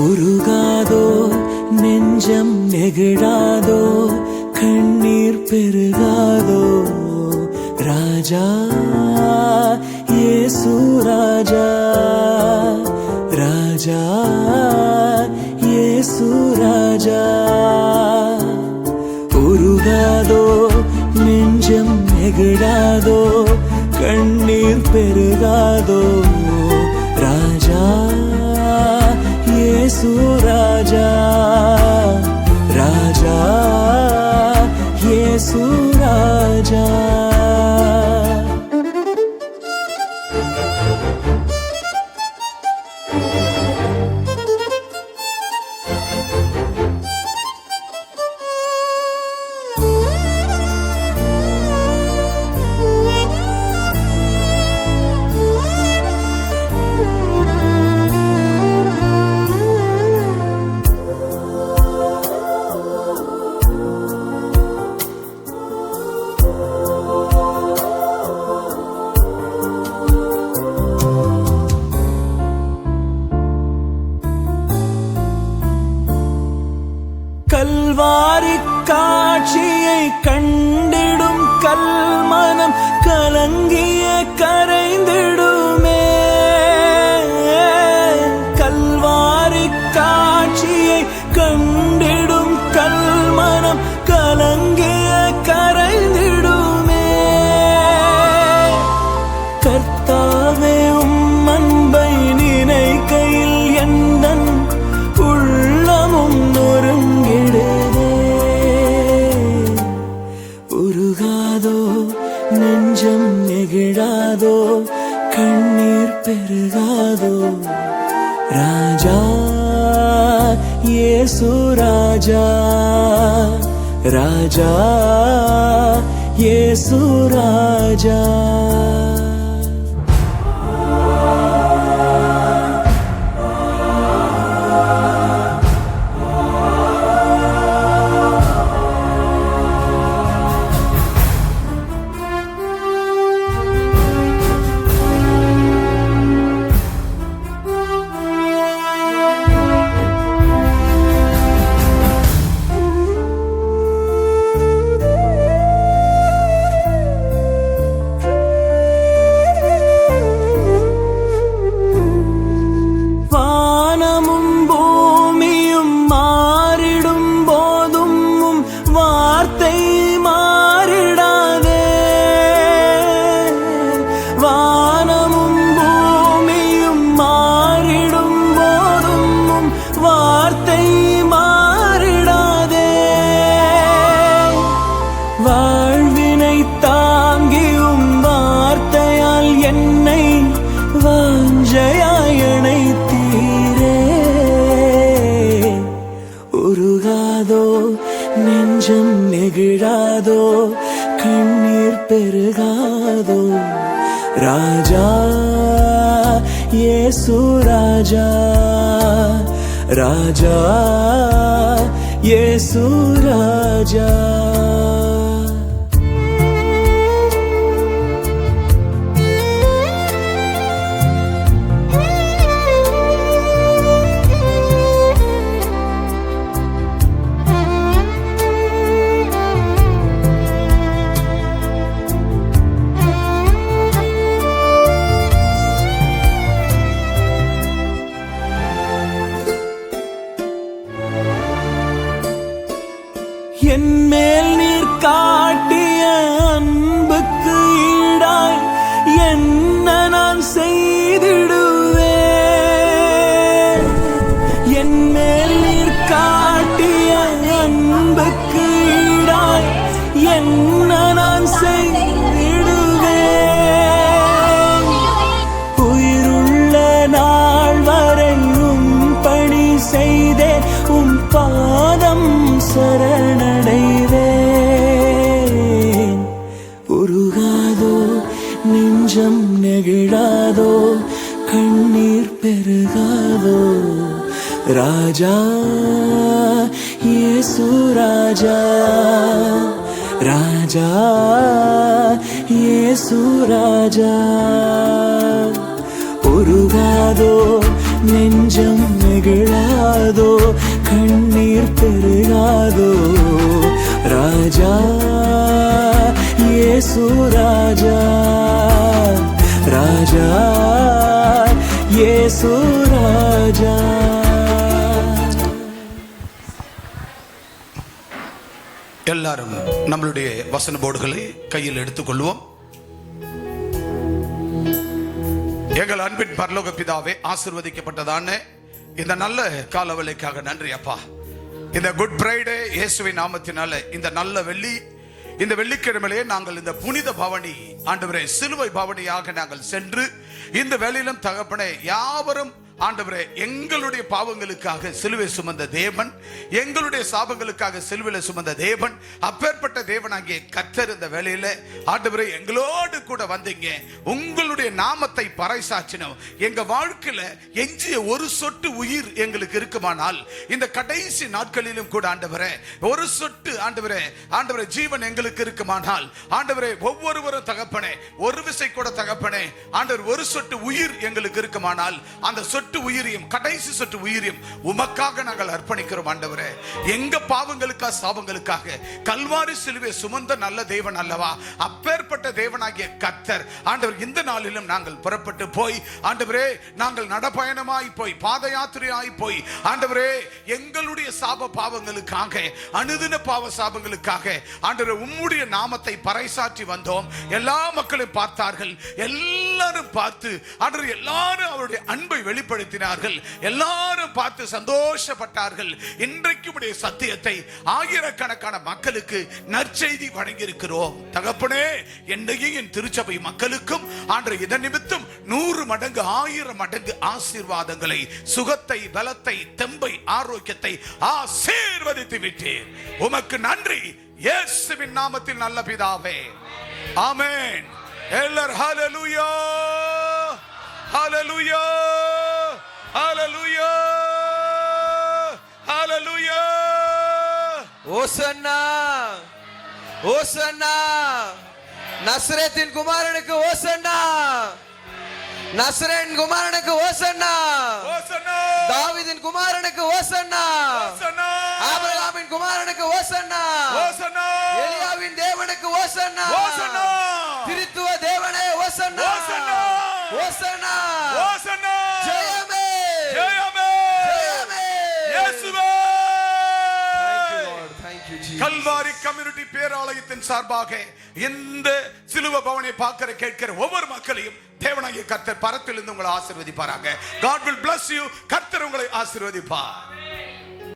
உருகாதோ நெஞ்சம் நெகிழாதோ கண்ணீர் பெருகாதோ ராஜா இயேசு ராஜா ராஜா இயேசு ராஜா உருகாதோ நெஞ்சம் நெகிழாதோ கண்ணீர் பெருகாதோ ராஜா இயேசு ராஜா ராஜா இயேசு ராஜா கல்வாரி காட்சியை கண்டிடும் கல்மனம் கலங்கிய கரைந்திடுமே கல்வாரி காட்சியை கண்டிடும் கல்மனம் கலங்கிய கரைந்திடுமே கர்த்தாவே உம் அன்பை நினைக்கையில் எந்தன் உள்ளமும் நொறுங்கிடுதே உருகாதோ நெஞ்சம் நெகிழாதோ கண்ணீர் பெருகாதோ ராஜா இயேசு ராஜா ராஜா இயேசு ராஜா வாழ்வினை தாங்கியும் வார்த்தையால் என்னை வாஞ்சையாய் அணைத்தீரே உருகாதோ நெஞ்சம் நெகிழாதோ கண்ணீர் பெருகாதோ ராஜா இயேசு ராஜா ராஜா இயேசு ராஜா என்மேல் நீர் காட்டிய அன்புக்கு ஈடாய் என்ன நான் செய்திடுவேன் என்மேல் நீர் காட்டிய அன்புக்கு ஈடாய் என்ன நான் செய்திடுவேன் உயிருள்ள நாள் வரையும் பணி செய்தே உம் பாதம் சரணடைவேன் உருகாதோ நெஞ்சம் நெகிழாதோ கண்ணீர் பெருகாதோ ராஜா இயேசு ராஜா ராஜா இயேசு ராஜா உருகாதோ நெஞ்சம் நெகிழாதோ பெருகாதோ கண்ணீர் பெருகாதோ ராஜா இயேசு ராஜா ராஜா இயேசு ராஜா. எல்லாரும் நம்மளுடைய வசன போர்டுகளை கையில் எடுத்துக்கொள்வோம். எங்கள் அன்பின் பரலோக பிதாவே, ஆசீர்வதிக்கப்பட்டதான இந்த நல்ல காலவலைக்காக நன்றி அப்பா. இந்த குட் ஃப்ரைடே இயேசுவின் நாமத்தினால இந்த நல்ல இந்த வெள்ளிக்கிழமையிலே நாங்கள் இந்த புனித பவனி ஆண்டவரே சிலுவை பவனியாக நாங்கள் சென்று இந்த வேளையிலும் தகப்பனே யாவரும் ஆண்டவரே எங்களுடைய பாவங்களுக்காக சிலுவை சுமந்த தேவன், எங்களுடைய சாபங்களுக்காக சிலுவையில சுமந்த தேவன், அப்பேற்பட்ட தேவனாகிய கர்த்தர் இந்த வேளையில ஆண்டவரே எங்களோடு கூட வந்தீங்க. உங்களுடைய நாமத்தை பறைசாற்றினோம். எங்க வாழ்க்கையில எஞ்சிய ஒரு சொட்டு உயிர் எங்களுக்கு இருக்குமானால் இந்த கடைசி நாட்களிலும் கூட ஆண்டவரே ஒரு சொட்டு ஆண்டவரே ஜீவன் எங்களுக்கு இருக்குமானால் ஆண்டவரே ஒவ்வொருவரும் தகப்பனே ஒரு விசை கூட தகப்பனே ஆண்டவர் ஒரு சொட்டு உயிர் எங்களுக்கு இருக்குமானால் அந்த சொட்டு உயிரையும் கடைசி சொட்டு உயிரையும் உமக்காக நாங்கள் அர்ப்பணிக்கிறோம் ஆண்டவரே. எங்க பாவங்களுக்காக சாபங்களுக்காக கல்வாரி சிலுவை சுமந்த நல்ல தேவன் அல்லவா, அப்பேற்பட்ட தேவனாகிய கர்த்தர் ஆண்டவர் இந்த நாளிலும் நாங்கள் புறப்பட்டு போய் ஆண்டவரே நாங்கள் நடப்பயணமாய் போய் பாத யாத்திரையாய் போய் ஆண்டவரே எங்களுடைய சாப பாவங்களுக்காக அனுதின பாவ சாபங்களுக்காக ஆண்டவரே உம்முடைய நாமத்தை பறைசாற்றி வந்தோம். எல்லா மக்களும் பார்த்தார்கள், எல்லாரும் பார்த்து ஆண்டவரே எல்லாரும் அவருடைய அன்பை வெளிப்படுத்தினார்கள், எல்லாரும் பார்த்து சந்தோஷப்பட்டார்கள். இன்றைக்கு உடைய சத்தியத்தை ஆயிரக்கணக்கான மக்களுக்கு நற்செய்தி வழங்கி இருக்கிறோம் தகப்பனே. என்னையும் என் திருச்சபை மக்களுக்கும் ஆண்டவரே இதன் நிமித்தம் 100 மடங்கு 1000 மடங்கு ஆசீர்வாதங்களை, சுகத்தை, பலத்தை, தெம்பை, ஆரோக்கியத்தை ஆசீர்வதித்து விட்டீர். உமக்கு நன்றி இயேசுவின் நாமத்தில் நல்ல பிதாவே, ஆமென். எல்லாரும் ஹல்லேலூயா ஹல்லேலூயா ஹல்லேலூயா ஹல்லேலூயா. ஓசன்னா ஓசன்னா, நசரேத்தின் குமாரனுக்கு ஓசன்னா, நசரேன் குமாரனுக்கு ஓசன்னா, ஓசன்னா தாவீதின் குமாரனுக்கு ஓசன்னா, ஓசன்னா ஆபிரகாமின் குமாரனுக்கு ஓசன்னா, ஓசன்னா எலியாவின் தேவனுக்கு ஓசன்னா, ஓசன்னா திரித்துவ தேவனே ஓசன்னா, ஓசன்னா ஓசன்னா, ஓசன்னா. ஜெயமே ஜெயமே ஜெயமே இயேசுவே. Thank you Jesus. Calvary community பேராலயத்தின் சார்பாக இந்த சிலுவை பவனை பார்க்கிற கேட்கிற ஒவ்வொரு மக்களையும் தேவனாகிய கர்த்தர் பரத்திலிருந்து உங்களை ஆசீர்வதிப்பாராக. God will bless you. கர்த்தர் உங்களை ஆசீர்வதிப்பார்.